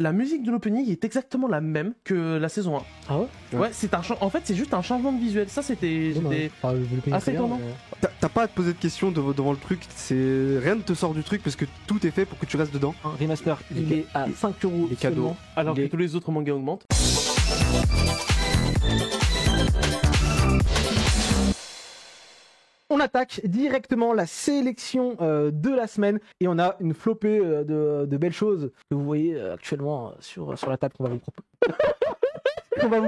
la musique de l'opening est exactement la même que la saison 1. Ah ouais. Ouais, en fait, c'est juste un changement de visuel. Ça, c'était assez étonnant. T'as pas à te poser de questions devant le truc, rien ne te sort du truc parce que tout est fait pour que tu restes dedans. Un remaster, il est à 5€ les cadeaux. seulement. Alors que tous les autres mangas augmentent. On attaque directement la sélection de la semaine et on a une flopée de belles choses que vous voyez actuellement sur la table qu'on va vous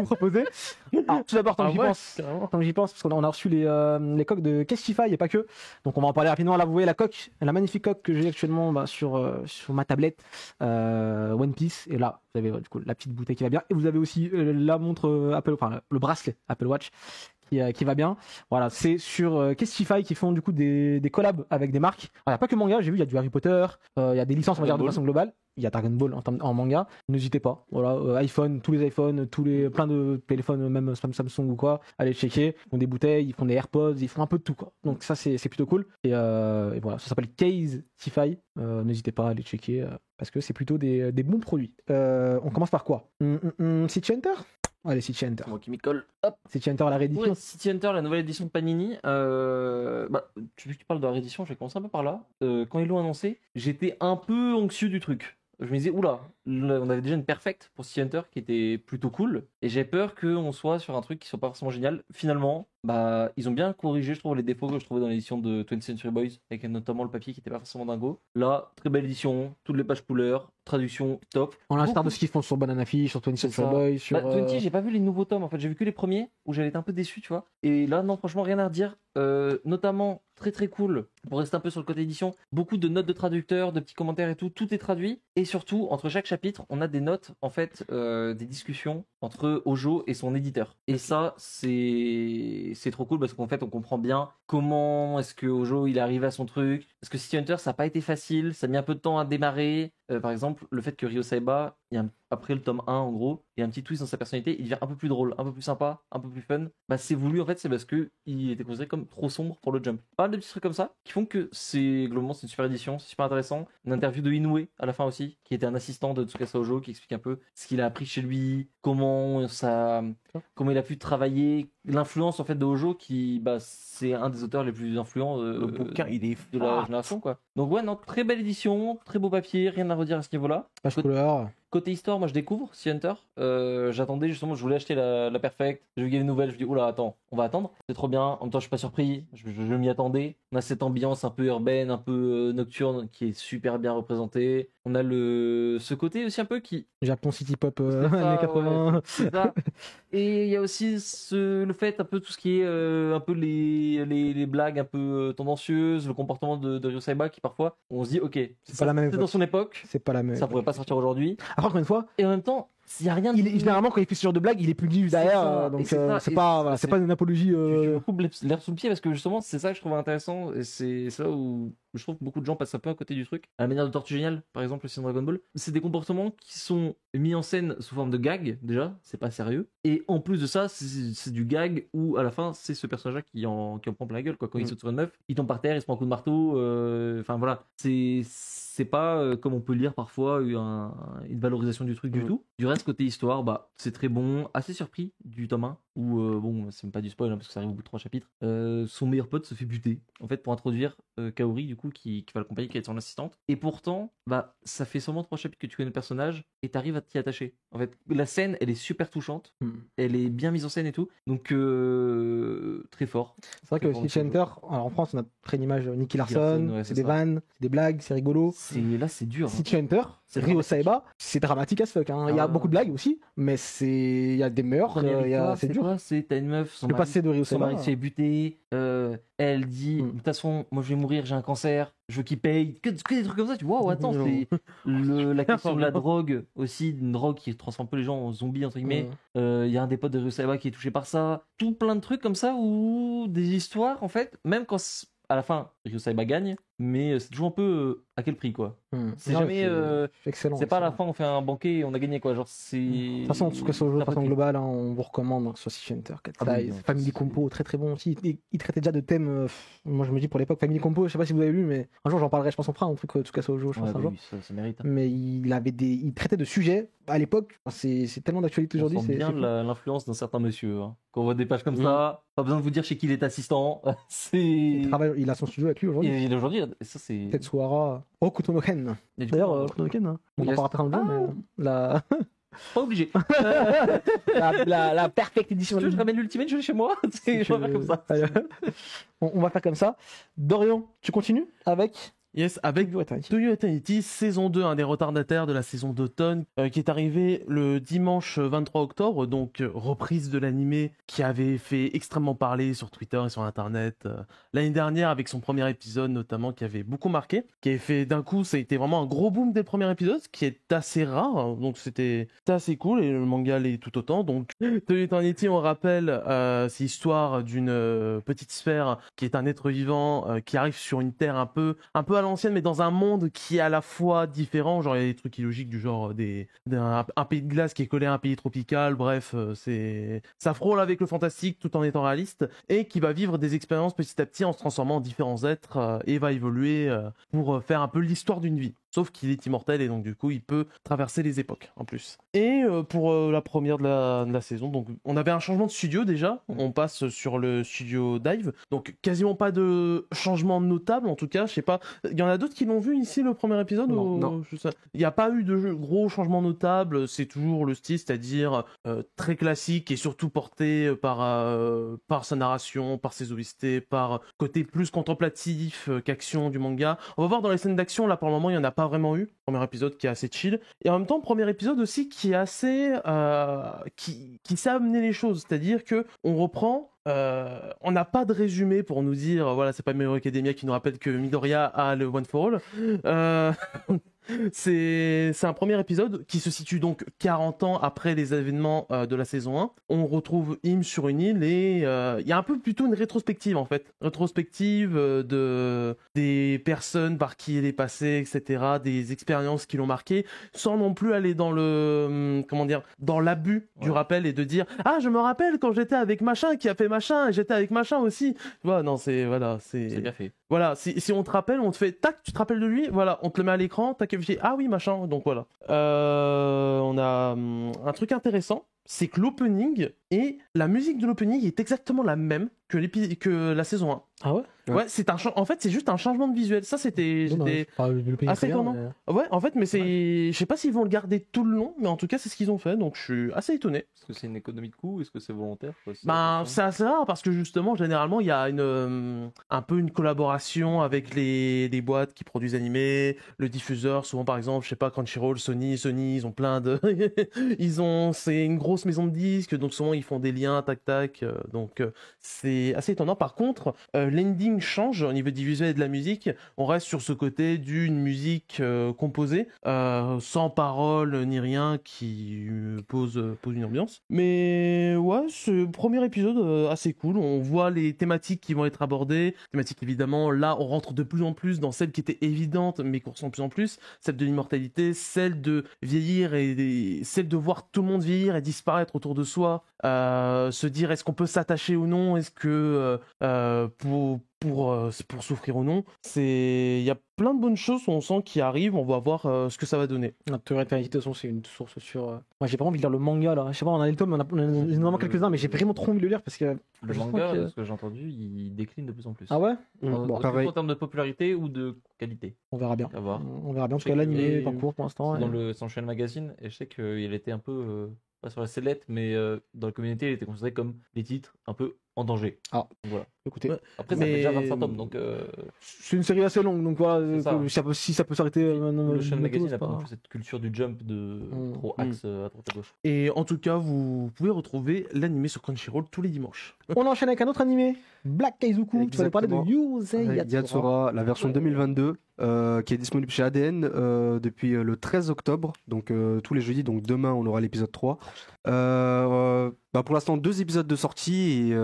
proposer. Alors, tout d'abord, tant que j'y pense, parce qu'on a reçu les coques de Kestify et pas que. Donc on va en parler rapidement. Là, vous voyez la magnifique coque que j'ai actuellement sur ma tablette One Piece. Et là, vous avez du coup la petite bouteille qui va bien. Et vous avez aussi la montre le bracelet Apple Watch qui va bien. Voilà, c'est sur Kestify qui font du coup des collabs avec des marques. Il n'y a pas que manga, j'ai vu, il y a du Harry Potter, il y a des licences, on va dire, de façon globale. Il y a Dragon Ball en manga. N'hésitez pas. Voilà, iPhone, tous les iPhones, plein de téléphones, même Samsung ou quoi. Allez checker. Ils font des bouteilles, ils font des AirPods, ils font un peu de tout quoi. Donc ça c'est plutôt cool. Et voilà, ça s'appelle Kestify. N'hésitez pas à aller checker parce que c'est plutôt des bons produits. On commence par quoi? City Hunter. Allez, City Hunter. Moi qui m'y colle. Hop. City Hunter, la réédition. Ouais, City Hunter, la nouvelle édition de Panini. Vu que tu parles de la réédition, je vais commencer un peu par là. Quand ils l'ont annoncé, j'étais un peu anxieux du truc. Je me disais, oula, on avait déjà une perfect pour City Hunter qui était plutôt cool. Et j'ai peur qu'on soit sur un truc qui soit pas forcément génial. Finalement, ils ont bien corrigé, je trouve, les défauts que je trouvais dans l'édition de 20th Century Boys, avec notamment le papier qui était pas forcément dingo. Là, très belle édition, toutes les pages couleurs, traduction top. En l'instar de ce qu'ils font sur Banana Fish, sur 20th Century Boys, sur... 20, j'ai pas vu les nouveaux tomes, en fait, j'ai vu que les premiers, où j'avais été un peu déçu, tu vois. Et là, non, franchement, rien à redire. Notamment, très très cool, pour rester un peu sur le côté édition, beaucoup de notes de traducteurs, de petits commentaires et tout est traduit. Et surtout, entre chaque chapitre, on a des notes, en fait, des discussions entre Hojo et son éditeur. Et ça, c'est trop cool parce qu'en fait, on comprend bien comment est-ce que Hojo il est arrivé à son truc. Parce que City Hunter, ça n'a pas été facile, ça a mis un peu de temps à démarrer. Par exemple, le fait que Ryo Saiba, après le tome 1, en gros, il y a un petit twist dans sa personnalité, il devient un peu plus drôle, un peu plus sympa, un peu plus fun. C'est voulu, en fait, c'est parce que il était considéré comme trop sombre pour le Jump. Pas mal de petits trucs comme ça qui font que globalement, c'est une super édition, c'est super intéressant. Une interview de Inoue à la fin aussi, qui était un assistant de Tsukasa Hojo, qui explique un peu ce qu'il a appris chez lui, comment il a pu travailler, l'influence en fait de Hojo, qui c'est un des auteurs les plus influents le bouquin, il est de la génération, quoi. Donc ouais, non, très belle édition, très beau papier, rien à redire à ce niveau-là. Page couleur. Côté histoire, moi je découvre Sea Hunter. J'attendais justement, je voulais acheter la Perfect. J'ai vu qu'il y avait une nouvelle, je me dis, oula, attends, on va attendre. C'est trop bien. En même temps, je suis pas surpris. Je m'y attendais. On a cette ambiance un peu urbaine, un peu nocturne qui est super bien représentée. On a ce côté aussi un peu qui. Japon City Pop années 80. Ouais, c'est ça. Et il y a aussi le fait, un peu tout ce qui est un peu les blagues un peu tendancieuses, le comportement de Ryo Saiba qui parfois, on se dit, ok, c'est pas la même époque. Dans son époque. C'est pas la même. Ça pourrait pas sortir aujourd'hui. Encore une fois. Et en même temps, s'il y a rien. Généralement, quand il fait ce genre de blague, il est plus derrière. Donc c'est pas une apologie. Je me coupe l'air sous le pied parce que justement, c'est ça que je trouve intéressant. Et c'est là où je trouve que beaucoup de gens passent un peu à côté du truc. À la manière de Tortue Géniale, par exemple, aussi dans Dragon Ball. C'est des comportements qui sont mis en scène sous forme de gag, déjà. C'est pas sérieux. Et en plus de ça, c'est du gag où à la fin, c'est ce personnage-là qui en prend plein la gueule, quoi. Quand il saute sur une meuf, il tombe par terre, il se prend un coup de marteau. Enfin voilà. C'est pas comme on peut lire parfois une valorisation du truc du tout. Du reste, côté histoire, c'est très bon. Assez surpris du tome 1 où, bon, c'est même pas du spoil parce que ça arrive au bout de 3 chapitres. Son meilleur pote se fait buter en fait pour introduire Kaori, du coup, qui va l'accompagner, qui est son assistante. Et pourtant, ça fait seulement 3 chapitres que tu connais le personnage et t'arrives à t'y attacher. En fait, la scène, elle est super touchante. Elle est bien mise en scène et tout. Donc, très fort. C'est vrai que City Hunter, en France, on a très une image Nicky Larson, ouais, c'est des vannes, c'est des blagues, c'est rigolo. Là, c'est dur. City Hunter, Ryo Saiba, c'est dramatique as fuck. Il y a beaucoup de blagues aussi, mais il y a des meurtres, c'est dur. T'as une meuf, le passé de Ryo son Saiba. mari se fait buter, elle dit, de toute façon, moi je vais mourir, j'ai un cancer, je veux qu'il paye, que des trucs comme ça, tu vois, attends, c'est la question de la drogue aussi, une drogue qui transforme un peu les gens en zombies, entre guillemets. Il y a un des potes de Ryo Saiba qui est touché par ça, tout plein de trucs comme ça, ou des histoires, en fait, même quand à la fin, Ryo Saiba gagne, mais c'est toujours un peu à quel prix quoi. C'est Non, jamais. excellent. C'est pas à la fin on fait un banquet et on a gagné quoi. Genre c'est. De toute façon, en tout cas sur le jeu de façon globale, hein, on vous recommande hein, que ce soit City Hunter, Cat Size, Family Compo, très très bon aussi. Il traitait déjà de thèmes. Moi je me dis pour l'époque Family Compo, je sais pas si vous avez lu, mais un jour j'en parlerai, je pense on fera un truc en tout cas sur le jeu, je pense un jour. Oui, ça mérite. Mais il traitait de sujets à l'époque. C'est tellement d'actualité aujourd'hui. C'est bien l'influence d'un certain monsieur. Hein. Quand on voit des pages comme ça, pas besoin de vous dire chez qui il est assistant. Il a son studio avec lui aujourd'hui. Et aujourd'hui, ça c'est. Tetsuhara Hokuto no Ken. D'ailleurs, Hokuto no Ken, hein. On en parlera dans le jeu, mais la. Pas obligé. la perfecte édition. Je ramène l'Ultimate, je l'ai chez moi. Je vais faire comme ça. On va faire comme ça. Dorian, tu continues avec. Yes, avec To You Eternity, saison 2, un des retardataires de la saison d'automne, qui est arrivé le dimanche 23 octobre, donc reprise de l'animé qui avait fait extrêmement parler sur Twitter et sur Internet l'année dernière avec son premier épisode notamment qui avait beaucoup marqué, qui avait fait d'un coup, ça a été vraiment un gros boom dès le premier épisode, ce qui est assez rare, hein, donc c'était assez cool et le manga l'est tout autant. Donc To You Eternity, on rappelle, c'est l'histoire d'une petite sphère qui est un être vivant qui arrive sur une terre un peu à l'ancienne, mais dans un monde qui est à la fois différent. Genre, il y a des trucs illogiques du genre un pays de glace qui est collé à un pays tropical. Bref, ça frôle avec le fantastique tout en étant réaliste et qui va vivre des expériences petit à petit en se transformant en différents êtres et va évoluer pour faire un peu l'histoire d'une vie. Sauf qu'il est immortel et donc du coup il peut traverser les époques en plus. Et pour la première de la saison, donc on avait un changement de studio déjà, on passe sur le studio Dive, donc quasiment pas de changement notable en tout cas, je sais pas, il y en a d'autres qui l'ont vu ici le premier épisode non. Il n'y a pas eu de gros changements notables, c'est toujours le style, c'est-à-dire très classique et surtout porté par sa narration, par ses OST, par côté plus contemplatif qu'action du manga. On va voir dans les scènes d'action, là pour le moment il y en a pas vraiment eu. Premier épisode qui est assez chill. Et en même temps, premier épisode aussi qui est assez... qui sait amener les choses. C'est-à-dire que on reprend... on n'a pas de résumé pour nous dire, voilà, c'est pas My Hero Academia qui nous rappelle que Midoriya a le One for All. C'est un premier épisode qui se situe donc 40 ans après les événements de la saison 1. On retrouve Im sur une île et il y a un peu plutôt une rétrospective en fait. Rétrospective des personnes par qui il est passé, etc. Des expériences qui l'ont marqué, sans non plus aller dans le... comment dire, dans l'abus du rappel et de dire « Ah, je me rappelle quand j'étais avec machin qui a fait machin et j'étais avec machin aussi. » Voilà, non, c'est... Voilà, c'est bien fait. Voilà, si on te rappelle, on te fait tac, tu te rappelles de lui, voilà, on te le met à l'écran, tac, ah oui, machin, donc voilà. On a un truc intéressant, c'est que l'opening et la musique de l'opening est exactement la même que la saison 1. Ah ouais? Ouais, en fait, c'est juste un changement de visuel. Ça, c'était assez étonnant. Ouais, en fait, mais je sais pas s'ils vont le garder tout le long, mais en tout cas, c'est ce qu'ils ont fait, donc je suis assez étonné. Est-ce que c'est une économie de coût? Est-ce que c'est volontaire? C'est assez rare parce que justement, généralement, il y a un peu une collaboration avec les boîtes qui produisent animés, le diffuseur, souvent par exemple, je sais pas, Crunchyroll, Sony, ils ont plein de... c'est une grosse maison de disques, donc souvent ils font des liens, tac, donc c'est assez étonnant. Par contre, l'ending change au niveau du visuel et de la musique. On reste sur ce côté d'une musique composée, sans parole ni rien, qui pose une ambiance. Mais ouais, ce premier épisode assez cool. On voit les thématiques qui vont être abordées. Thématiques évidemment, là on rentre de plus en plus dans celles qui étaient évidentes, mais qu'on ressent de plus en plus. Celle de l'immortalité, celle de vieillir et celle de voir tout le monde vieillir et disparaître autour de soi. Se dire est-ce qu'on peut s'attacher ou non, est-ce que pour souffrir ou non, il y a plein de bonnes choses on sent qui arrivent, on va voir ce que ça va donner. La théorie de toute façon, c'est une source sur... Moi j'ai pas envie de lire le manga là, je sais pas, on a les tomes, on a vraiment quelques-uns, mais j'ai vraiment trop envie de le lire parce que... Le manga, de ce que j'ai entendu, il décline de plus en plus. Ah ouais? Bon, pareil. En termes de popularité ou de qualité? On verra bien. On verra bien, parce que l'animé est en cours pour l'instant. Dans le Sunshine Magazine, et je sais qu'il était un peu... pas sur la sellette, mais dans la communauté, il était considéré comme des titres un peu en danger. Ah, voilà. Écoutez. Après, ça fait déjà 25 tomes, donc... C'est une série assez longue, donc voilà, si ça peut s'arrêter... Le Shonen Magazine n'a pas cette culture du jump de trop axe à droite à gauche. Et en tout cas, vous pouvez retrouver l'animé sur Crunchyroll tous les dimanches. On enchaîne avec un autre animé, Black Kaizoku. Tu vas nous parler de Yusei Yatsura, la version 2022, qui est disponible chez ADN depuis le 13 octobre, donc tous les jeudis, donc demain on aura l'épisode 3. Pour l'instant 2 épisodes de sortie et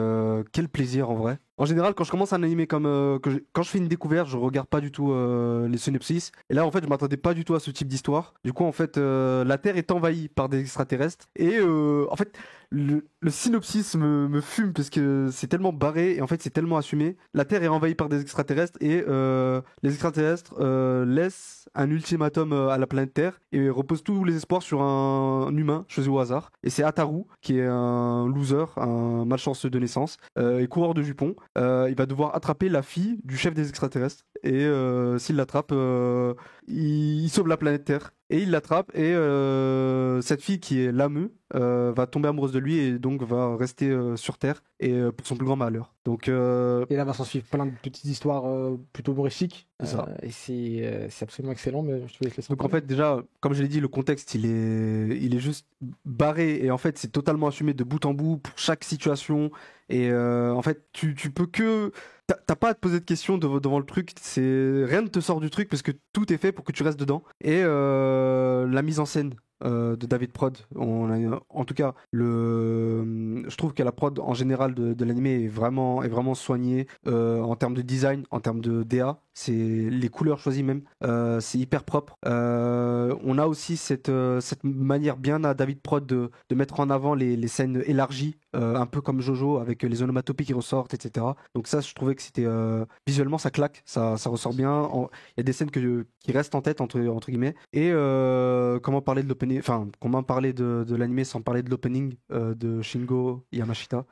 quel plaisir en vrai. En général, quand je commence un animé quand je fais une découverte, je regarde pas du tout les synopsis. Et là, en fait, je m'attendais pas du tout à ce type d'histoire. Du coup, en fait, la Terre est envahie par des extraterrestres. Et en fait, le synopsis me fume parce que c'est tellement barré et en fait, c'est tellement assumé. La Terre est envahie par des extraterrestres et les extraterrestres laissent un ultimatum à la planète Terre et reposent tous les espoirs sur un humain choisi au hasard. Et c'est Ataru, qui est un loser, un malchanceux de naissance et coureur de jupons. Il va devoir attraper la fille du chef des extraterrestres. Et s'il l'attrape, il sauve la planète Terre. Et il l'attrape et cette fille qui est Lamu va tomber amoureuse de lui et donc va rester sur Terre et pour son plus grand malheur. Donc Et là va s'en suivre plein de petites histoires plutôt humoristiques. C'est ça. Et c'est absolument excellent, mais je te laisse laisser. Donc en fait déjà, comme je l'ai dit, le contexte il est juste barré et en fait c'est totalement assumé de bout en bout pour chaque situation et en fait tu peux que t'as pas à te poser de questions devant le truc, rien ne te sort du truc parce que tout est fait pour que tu restes dedans et la mise en scène de David Prod. En tout cas, je trouve que la prod en général de l'animé est vraiment soignée en termes de design, en termes de DA. C'est les couleurs choisies même. C'est hyper propre. On a aussi cette manière bien à David Prod de mettre en avant les scènes élargies, un peu comme Jojo avec les onomatopées qui ressortent, etc. Donc ça, je trouvais que c'était visuellement ça claque, ça ressort bien. Il y a des scènes qui restent en tête entre guillemets. Et comment parler de l'opening, enfin comment parler de l'animé sans parler de l'opening de Shingo Yamashita,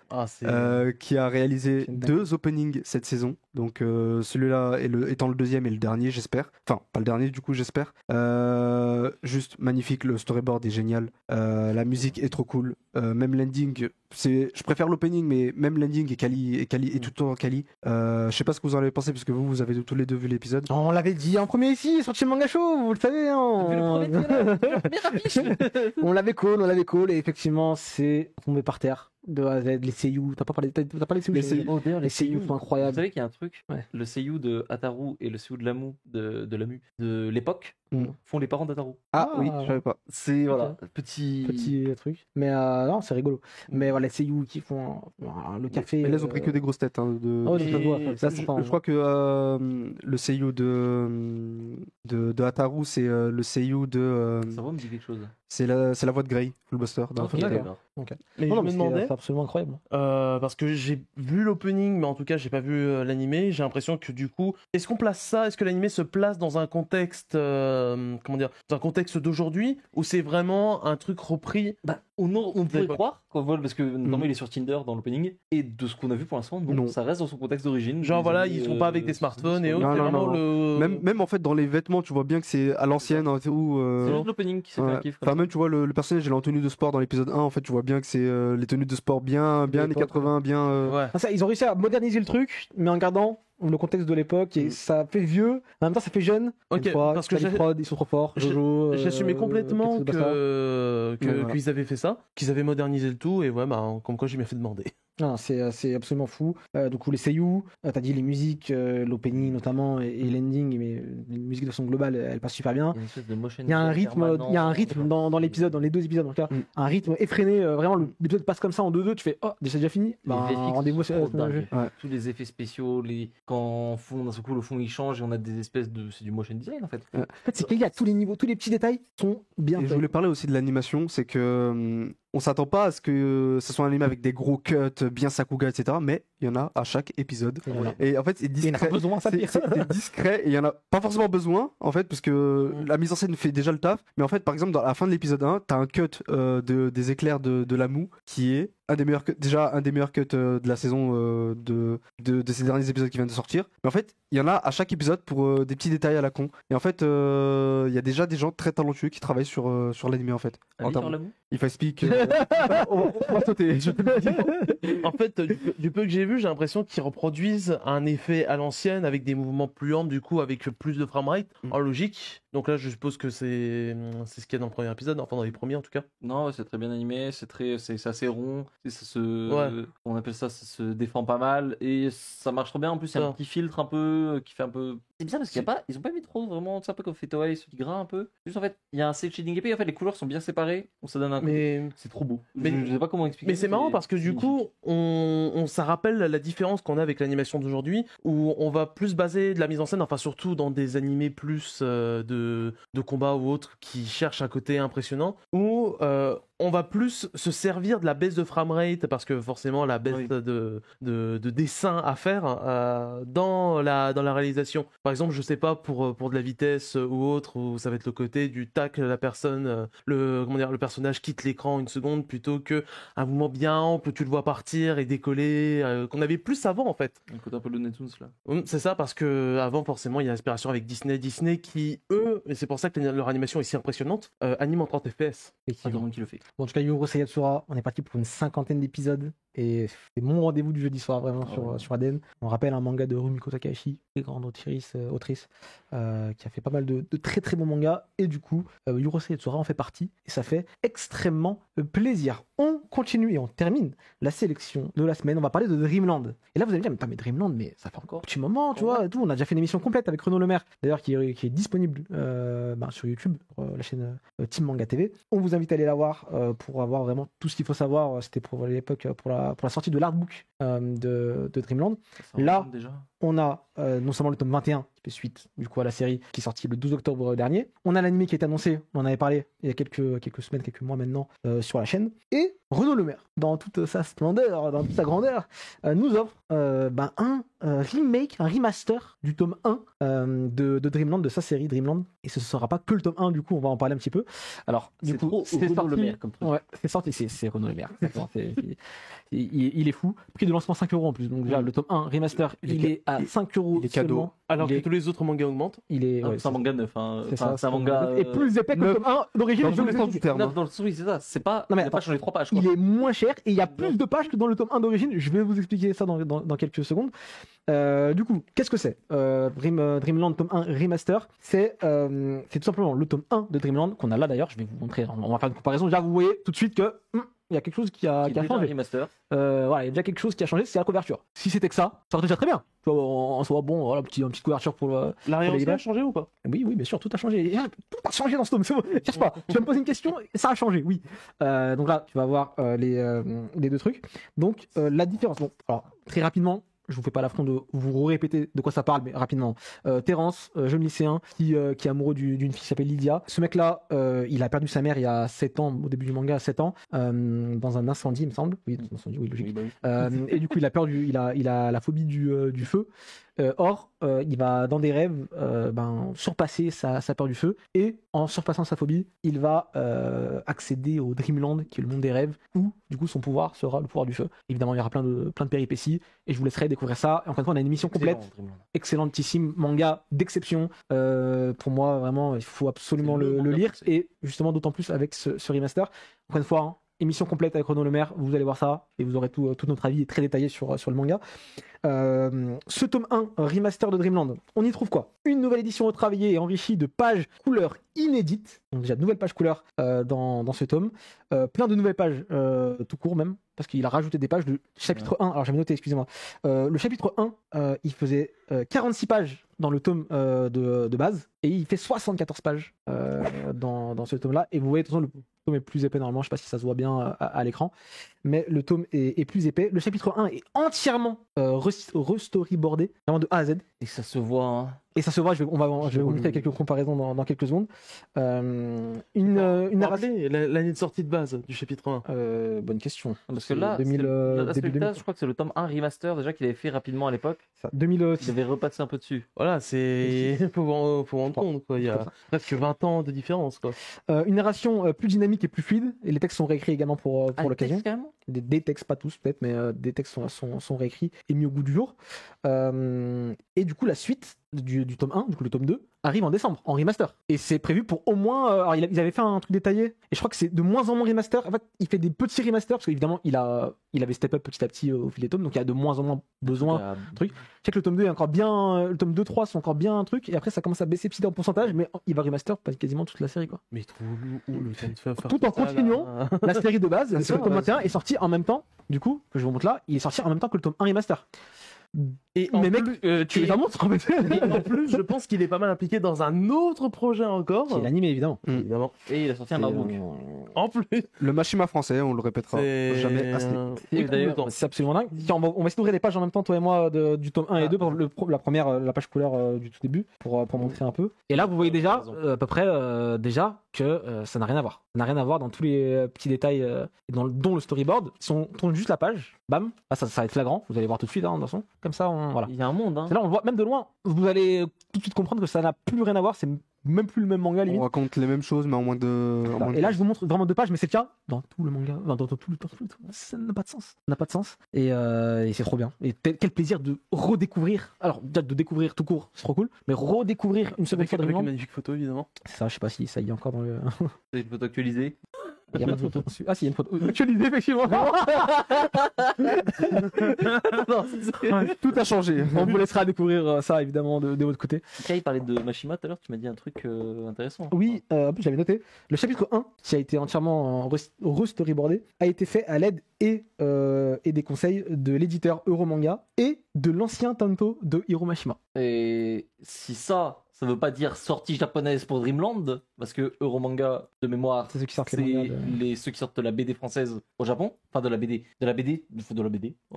qui a réalisé 2 openings cette saison. Donc celui-là étant le deuxième et le dernier, j'espère. Enfin, pas le dernier du coup, j'espère. Juste magnifique, le storyboard est génial. La musique est trop cool. Même l'ending, je préfère l'opening, mais même l'ending est tout le temps quali. Je sais pas ce que vous en avez pensé, puisque vous avez tous les deux vu l'épisode. On l'avait dit en premier ici, sur Chez Manga Show, vous le savez. On l'avait call, et effectivement, c'est tombé par terre. De A à Z, les seiyuu, t'as pas parlé de seiyuu. Oh, d'ailleurs, Les seiyuu sont incroyables. Vous savez qu'il y a un truc, Ouais. le seiyuu de Ataru et le seiyuu de Lamu de l'époque font les parents d'Ataru. Ah oui, je savais pas. C'est voilà, petit truc. Mais non, c'est rigolo. Mais voilà, les seiyuu qui font le café. Mais là, ils ont pris que des grosses têtes. Hein, Oh, donc ça se voit. Ça, c'est pas- je crois que le seiyuu de Ataru, c'est le seiyuu de. Ça va me dire quelque chose. C'est la voix de Grey, Fullbuster. Ok, Fullbuster. d'accord. Mais Non, je mais me demandais, c'est absolument incroyable. parce que j'ai vu l'opening, mais en tout cas, j'ai pas vu l'animé. J'ai l'impression que du coup, est-ce qu'on place ça, est-ce que l'animé se place dans un contexte, comment dire, dans un contexte d'aujourd'hui, ou c'est vraiment un truc repris? On pourrait D'accord. croire, quand on voit, parce que notamment il est sur Tinder dans l'opening, et de ce qu'on a vu pour l'instant, non, ça reste dans son contexte d'origine. Genre des voilà, années, ils sont pas avec des smartphones et autres, Non, c'est non, vraiment non. le... Même en fait, dans les vêtements, tu vois bien que c'est à l'ancienne. Hein, C'est juste l'opening qui s'est fait un kiff. Enfin, même tu vois le personnage, il est en tenue de sport dans l'épisode 1. En fait, tu vois bien que c'est les tenues de sport bien années l'époque, 80, bien. Ouais. Ça, ils ont réussi à moderniser le truc, mais en gardant le contexte de l'époque, et ça fait vieux, en même temps ça fait jeune. Ok, Une fois, parce que David Prod, ils sont trop forts. Jojo, j'assumais complètement Tetsuo Basta. qu'ils avaient fait ça, qu'ils avaient modernisé le tout, et ouais, comme quoi j'ai bien fait demander. Non, c'est absolument fou. Du coup, les seiyuu, t'as dit les musiques, l'opening notamment, et l'ending, mais les musiques de façon globale, elles passent super bien. Il y a un rythme dans l'épisode, dans les 2 épisodes en tout cas, un rythme effréné. Vraiment, l'épisode passe comme ça en 2-2, tu fais oh, c'est déjà fini. Rendez-vous. Tous les effets spéciaux, quand d'un seul coup le fond il change et on a des espèces de. C'est du motion design en fait. En fait, c'est qu'il y a tous les niveaux, tous les petits détails sont bien Et faits. je voulais parler aussi de l'animation, c'est que on s'attend pas à ce que ce soit un anime avec des gros cuts, bien Sakuga, etc. Mais il y en a à chaque épisode. Voilà. Et en fait, c'est Il n'y en a discret. pas besoin, ça pire. C'est discret et il y en a pas forcément besoin en fait, parce que la mise en scène fait déjà le taf. Mais en fait, par exemple, dans la fin de l'épisode 1, t'as un cut des éclairs de Lamu qui est un des meilleurs cuts de la saison de ces derniers épisodes qui viennent de sortir. Mais en fait, il y en a à chaque épisode pour des petits détails à la con. Et en fait, il y a déjà des gens très talentueux qui travaillent sur l'anime en fait. If I speak, on va sauter. En fait, du peu que j'ai vu, j'ai l'impression qu'ils reproduisent un effet à l'ancienne avec des mouvements plus lents, du coup, avec plus de framerate, en logique. Donc là, je suppose que c'est ce qu'il y a dans le premier épisode, enfin dans les premiers en tout cas. Non, c'est très bien animé, c'est assez rond, on appelle ça se défend pas mal, et ça marche trop bien. En plus, il y a un petit filtre un peu qui fait un peu C'est bien parce qu'ils ont pas mis trop vraiment, c'est un peu comme Fate Away, ce qui gras un peu. Juste en fait, il y a un cel shading épais, en fait les couleurs sont bien séparées, donc ça donne un Mais c'est trop beau. Mais- Je sais pas comment expliquer. Mais c'est marrant parce que du coup, ça rappelle la différence qu'on a avec l'animation d'aujourd'hui, où on va plus baser de la mise en scène, enfin surtout dans des animés plus de combat ou autres qui cherchent un côté impressionnant, où on va plus se servir de la baisse de framerate parce que forcément la baisse Oui. de dessin à faire dans la réalisation. Par exemple, je sais pas pour de la vitesse ou autre, où ça va être le côté du tac, la personne, le personnage quitte l'écran une seconde plutôt que un mouvement bien ample où tu le vois partir et décoller, qu'on avait plus avant en fait. Un côté un peu Looney Tunes là. C'est ça, parce que avant forcément il y a l'inspiration avec Disney qui eux, et c'est pour ça que leur animation est si impressionnante, anime en 30 FPS. C'est Doron qui le fait. Bon, en tout cas, Yurosei Yatsura, on est parti pour une 50aine d'épisodes et c'est mon rendez-vous du jeudi soir vraiment sur ADN. On rappelle un manga de Rumiko Takahashi, très grande autrice, qui a fait pas mal de très très bons mangas et du coup, Yurosei Yatsura en fait partie et ça fait extrêmement plaisir. On continue et on termine la sélection de la semaine. On va parler de Dreamland. Et là, vous allez me dire, mais, putain, mais Dreamland, mais ça fait encore un petit moment, tu vois, et tout. On a déjà fait une émission complète avec Renaud Lemaire, d'ailleurs, qui est disponible sur YouTube, la chaîne Team Manga TV. On vous invite à aller la voir pour avoir vraiment tout ce qu'il faut savoir. C'était pour l'époque, pour la sortie de l'artbook de Dreamland. Là, déjà. On a non seulement le tome 21 qui fait suite du coup à la série qui est sortie le 12 octobre dernier. On a l'anime qui est annoncé, on en avait parlé il y a quelques semaines, quelques mois maintenant sur la chaîne. Et Renaud Lemaire, dans toute sa splendeur, dans toute sa grandeur, nous offre un remake, un remaster du tome 1 de Dreamland, de sa série Dreamland. Et ce ne sera pas que le tome 1, du coup on va en parler un petit peu. Alors du C'est coup, trop c'est Renaud sorti. Lemaire comme truc. Ouais, c'est sorti, c'est Renaud Lemaire. Exactement, il est fou. Prix de lancement 5 € en plus. Donc déjà le tome 1 remaster, il est à 5 € il est cadeau. seulement. Alors Il que est- tous les autres mangas augmentent. Il est, ouais, C'est un manga neuf. Hein. c'est Enfin, ça, c'est un manga. et plus épais que le neuf. tome 1 d'origine. Dans je tous vous les le sens dis. du terme. neuf dans le oui, c'est ça. C'est pas. Non, mais il a pas attends, changé 3 pages. Quoi. Il est moins cher et il y a plus de pages que dans le tome 1 d'origine. Je vais vous expliquer ça dans quelques secondes. Du coup, qu'est-ce que c'est Dreamland tome 1 Remaster, c'est tout simplement le tome 1 de Dreamland qu'on a là d'ailleurs. Je vais vous montrer. On va faire une comparaison. Déjà, vous voyez tout de suite que il y a quelque chose qui a Qui est déjà un changé. remaster. Voilà, il y a déjà quelque chose qui a changé, c'est la couverture. Si c'était que ça aurait été déjà très bien. Tu vois, en soi, bon, voilà, une petite couverture pour le. L'arrière-plan a images. changé ou pas? Oui, bien sûr, tout a changé. Tout a changé dans ce tome. C'est bon, cherche pas. Tu vas me poser une question, ça a changé, oui. Donc là, tu vas voir les deux trucs. Donc, la différence. Bon, alors, très rapidement, je vous fais pas l'affront de vous répéter de quoi ça parle, mais rapidement. Terence, jeune lycéen, qui est amoureux d'une fille qui s'appelle Lydia. Ce mec-là, il a perdu sa mère il y a 7 ans, au début du manga, 7 ans, dans un incendie, il me semble. Oui, dans un incendie, oui, logique. Oui, bah oui. Et du coup, il a peur il a la phobie du feu. Or, il va dans des rêves surpasser sa peur du feu et en surpassant sa phobie, il va accéder au Dreamland qui est le monde des rêves où du coup son pouvoir sera le pouvoir du feu. Évidemment, il y aura plein de péripéties et je vous laisserai découvrir ça. Et encore une fois, on a une émission complète, Excellent, Dreamland. excellentissime manga d'exception. Pour moi, vraiment, il faut absolument C'est le le manga lire français. et justement d'autant plus avec ce remaster. Encore une fois, hein, émission complète avec Renaud Lemaire, vous allez voir ça et vous aurez tout notre avis très détaillé sur le manga. Ce tome 1 remaster de Dreamland, on y trouve quoi? Une nouvelle édition retravaillée et enrichie de pages couleurs inédites, donc déjà de nouvelles pages couleurs dans ce tome, plein de nouvelles pages tout court même, parce qu'il a rajouté des pages de chapitre 1, alors j'avais noté, excusez-moi, le chapitre 1, il faisait 46 pages dans le tome de base, et il fait 74 pages dans ce tome-là, et vous voyez de toute façon le tome est plus épais normalement, je sais pas si ça se voit bien à l'écran, mais le tome est plus épais. Le chapitre 1 est entièrement restoryboardé, vraiment de A à Z. Et ça se voit. Hein. Et ça se voit, je vais vous montrer quelques comparaisons dans quelques secondes. Une narration. Rappelez l'année de sortie de base du chapitre 1. Bonne question. Parce que là, début celui-là, 2000. je crois que c'est le tome 1 remaster déjà qu'il avait fait rapidement à l'époque. Ça, Il 2006. devait repasser un peu dessus. Voilà, c'est. faut en rendre compte, quoi. Il y Comme a ça. presque 20 ans de différence, quoi. Une narration plus dynamique et plus fluide. Et les textes sont réécrits également pour Ah, l'occasion. texte, carrément. Des textes, pas tous peut-être, mais des textes sont réécrits et mis au goût du jour. Et du coup, la suite du tome 1, du coup le tome 2, arrive en décembre, en remaster. Et c'est prévu pour au moins... alors ils avaient fait un truc détaillé, et je crois que c'est de moins en moins remaster. En fait, il fait des petits remasters, parce qu'évidemment, il avait step up petit à petit au fil des tomes, donc il y a de moins en moins besoin. Je sais que le tome 2 est encore bien... Le tome 2, 3 sont encore bien un truc, et après ça commence à baisser petit en pourcentage, mais il va remaster quasiment toute la série, quoi. Mais trouve où le temps de faire Tout en ça, là continuant. La série de base, C'est le ça, tome ouais. 21 est sorti en même temps, du coup, que je vous montre là, il est sorti en même temps que le tome 1 remaster. Et en Mais mec, plus- tu les as montres en fait. et en plus, je pense qu'il est pas mal impliqué dans un autre projet encore. C'est l'animé évidemment. Évidemment. Et il a sorti un artbook. En plus. Le Mashima français, on le répétera jamais assez. C'est d'ailleurs, cool, C'est absolument dingue. Tiens, on va essayer d'ouvrir les pages en même temps, toi et moi, du tome 1 et 2, la première, la page couleur du tout début, pour montrer un peu. Et là, vous voyez déjà, à peu près, déjà, que ça n'a rien à voir. Ça n'a rien à voir dans tous les petits détails, dont le storyboard. Si on tourne juste la page, bam, là, ça va être flagrant, vous allez voir tout de suite, hein, dans son. Comme ça, voilà. Il y a un monde, hein. Et là, on le voit même de loin, vous allez tout de suite comprendre que ça n'a plus rien à voir, c'est même plus le même manga, limite. On raconte les mêmes choses, mais en moins de. Et là, je vous montre vraiment 2 pages, mais c'est le cas dans tout le manga, enfin, dans tout le ça n'a pas de sens. Ça n'a pas de sens. Et c'est trop bien. Et quel plaisir de redécouvrir. Alors, déjà de découvrir tout court, c'est trop cool, mais redécouvrir une seconde fois Avec une Dreamland. magnifique photo, évidemment. C'est ça, je sais pas si ça y est encore dans le. C'est une photo actualisée. Il y a pas de photo dessus. Ah, si, il y a une photo. Actualisée, effectivement. Non, c'est- Ouais, tout a changé. On vous laissera découvrir ça, évidemment, de votre côté. Kai parlait de Mashima tout à l'heure, tu m'as dit un truc intéressant. Oui, en plus j'avais noté. Le chapitre 1, qui a été entièrement re-storyboardé, a été fait à l'aide et des conseils de l'éditeur Euromanga et de l'ancien Tanto de Hiro Mashima. Et si ça veut pas dire sortie japonaise pour Dreamland, parce que Euromanga, de mémoire, C'est ceux qui sortent c'est les mangas de- ceux qui sortent de la BD française au Japon, enfin de la BD, en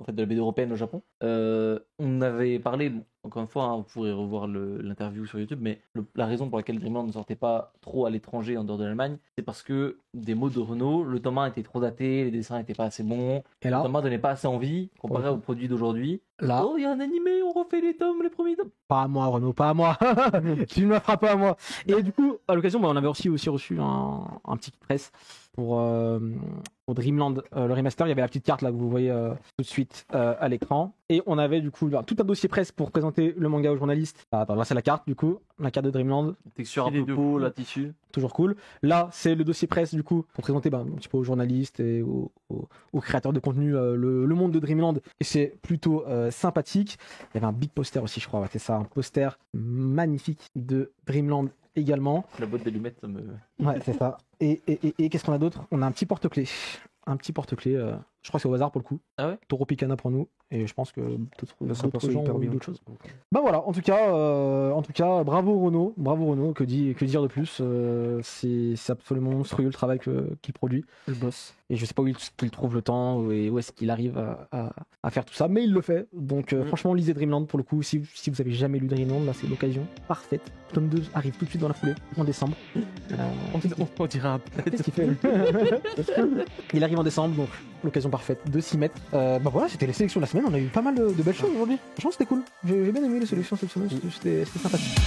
fait de la BD européenne au Japon. On avait parlé, bon, encore une fois, hein, vous pourrez revoir l'interview sur YouTube, mais la raison pour laquelle Dreamland ne sortait pas trop à l'étranger en dehors de l'Allemagne, c'est parce que des mots de Renault, le tome 1 était trop daté, les dessins étaient pas assez bons, Et le là, tome 1 donnait pas assez envie comparé Ouais. aux produits d'aujourd'hui. là, Oh, il y a un animé, on refait les premiers tomes. pas à moi, Renaud, pas à moi. Tu ne me la feras pas à moi. Et du coup, à l'occasion, on avait aussi reçu un petit presse pour Dreamland, le remaster. Il y avait la petite carte là que vous voyez tout de suite à l'écran. Et on avait du coup tout un dossier presse pour présenter le manga aux journalistes. Attends, là c'est la carte du coup, la carte de Dreamland. Texture un Il est peu de peau, fou. là, tissu. Toujours cool. Là, c'est le dossier presse du coup pour présenter un petit peu aux journalistes et aux créateurs de contenu le monde de Dreamland. Et c'est plutôt sympathique. Il y avait un big poster aussi, je crois. Ouais, c'est ça, un poster magnifique de Dreamland également. La boîte d'allumettes, ça me. Ouais, c'est ça. Et qu'est-ce qu'on a d'autre? On a un petit porte-clés. Un petit porte-clés. Je crois que c'est au hasard pour le coup. Ah ouais? Toro Picana pour nous. Et je pense que Ça d'autres passe gens hyper ont eu bien. d'autres choses. Bah voilà, en tout cas, bravo Renaud, que dire de plus, c'est absolument monstrueux le travail qu'il produit. Le boss. Et je sais pas où il trouve le temps et où est-ce qu'il arrive à faire tout ça, mais il le fait. Donc franchement, lisez Dreamland pour le coup. Si vous avez jamais lu Dreamland, là c'est l'occasion parfaite. Tome 2 arrive tout de suite dans la foulée, en décembre. On dirait un Qu'est-ce qu'il fait lui Il arrive en décembre, donc l'occasion parfaite de s'y mettre. Bah voilà, c'était les sélections de la semaine. On a eu pas mal de belles choses aujourd'hui. Franchement, c'était cool. J'ai bien aimé les sélections cette semaine. C'était sympathique.